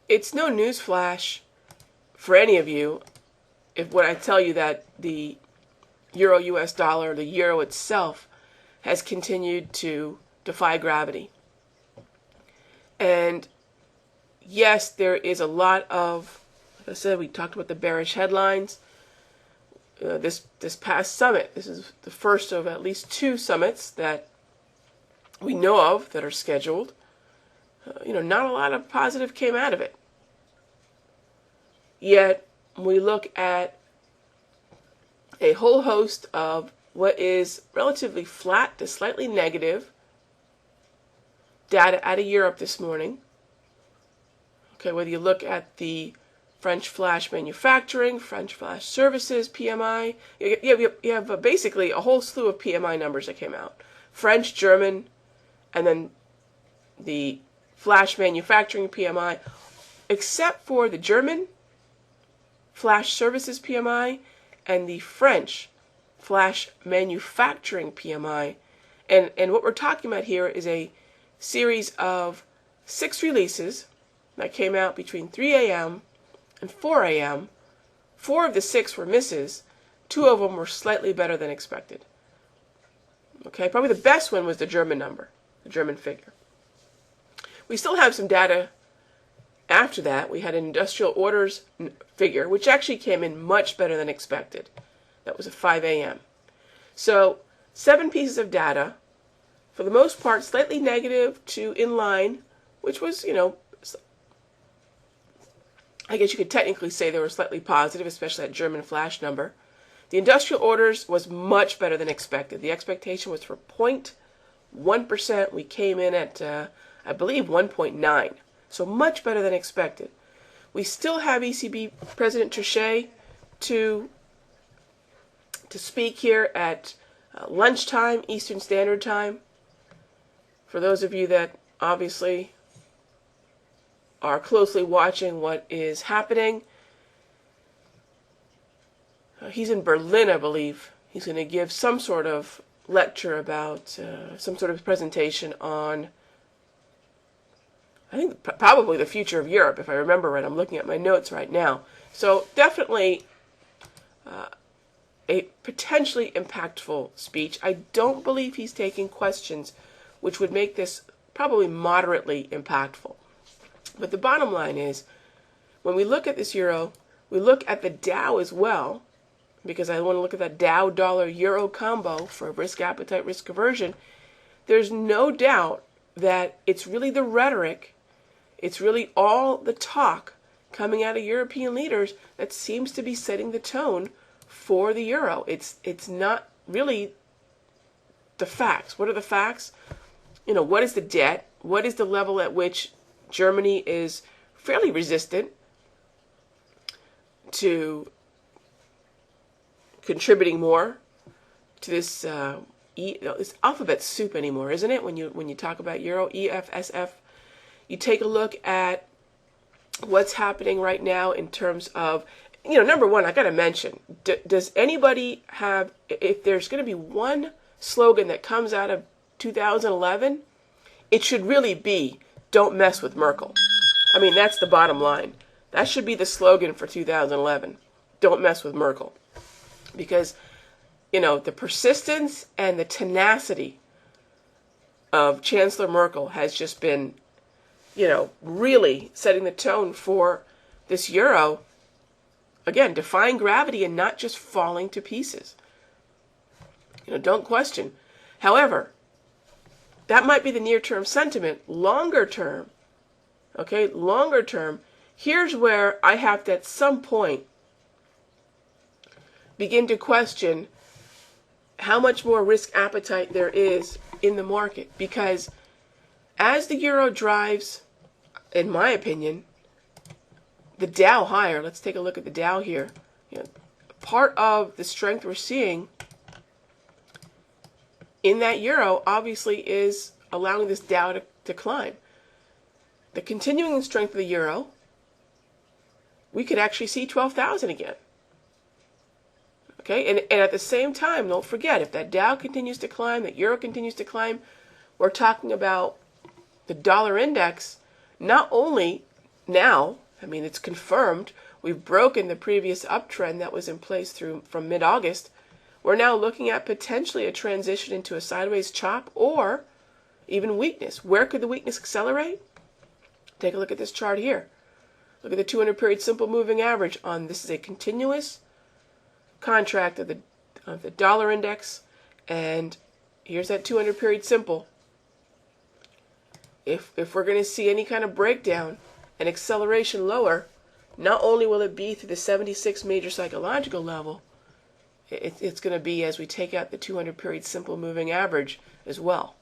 it's no newsflash for any of you if when I tell you that the euro-US dollar, the euro itself, has continued to defy gravity. And yes, there is a lot of, like I said, we talked about the bearish headlines. This past summit, this is the first of at least 2 summits that we know of that are scheduled. Not a lot of positive came out of it. Yet, when we look at a whole host of what is relatively flat to slightly negative data out of Europe this morning, okay, whether you look at the French flash manufacturing, French flash services, PMI, you have basically a whole slew of PMI numbers that came out. French, German, and then the flash manufacturing PMI, except for the German flash services PMI and the French flash manufacturing PMI. And what we're talking about here is a series of 6 releases that came out between 3 a.m. and 4 a.m. 4 of the 6 were misses. 2 of them were slightly better than expected. Okay, probably the best one was the German number, the German figure. We still have some data after that. We had an industrial orders figure, which actually came in much better than expected. That was at 5 a.m. So 7 pieces of data, for the most part slightly negative to in line, which was, I guess you could technically say they were slightly positive, especially that German flash number. The industrial orders was much better than expected. The expectation was for 0.1%. We came in at, I believe, 1.9. So much better than expected. We still have ECB President Trichet to speak here at lunchtime, Eastern Standard Time. For those of you that obviously are closely watching what is happening, he's in Berlin, I believe. He's going to give some sort of lecture about some sort of presentation on, I think, probably the future of Europe, if I remember right. I'm looking at my notes right now. So definitely a potentially impactful speech. I don't believe he's taking questions, which would make this probably moderately impactful. But the bottom line is, when we look at this euro, we look at the Dow as well, because I want to look at that Dow dollar euro combo for risk appetite, risk aversion. There's no doubt that it's really the rhetoric, it's really all the talk coming out of European leaders that seems to be setting the tone for the euro. It's not really the facts. What are the facts? What is the debt? What is the level at which Germany is fairly resistant to contributing more to this this alphabet soup anymore, isn't it? When you talk about euro, EFSF, you take a look at what's happening right now in terms of, number one, I got to mention, does anybody have, if there's going to be one slogan that comes out of 2011, it should really be, don't mess with Merkel. I mean, that's the bottom line. That should be the slogan for 2011. Don't mess with Merkel. Because, the persistence and the tenacity of Chancellor Merkel has just been, really setting the tone for this euro. Again, defying gravity and not just falling to pieces. Don't question. However, that might be the near-term sentiment. Longer term, here's where I have to, at some point, begin to question how much more risk appetite there is in the market. Because as the euro drives, in my opinion, the Dow higher, let's take a look at the Dow here. Part of the strength we're seeing in that euro obviously is allowing this Dow to climb. The continuing strength of the euro, we could actually see 12,000 again. Okay, and at the same time, don't forget, if that Dow continues to climb, that euro continues to climb, we're talking about the dollar index not only now, I mean, it's confirmed. We've broken the previous uptrend that was in place from mid-August. We're now looking at potentially a transition into a sideways chop or even weakness. Where could the weakness accelerate? Take a look at this chart here. Look at the 200 period simple moving average on this is a continuous contract of the dollar index, and here's that 200 period simple. If we're going to see any kind of breakdown and acceleration lower, not only will it be through the 76 major psychological level, it's going to be as we take out the 200 period simple moving average as well.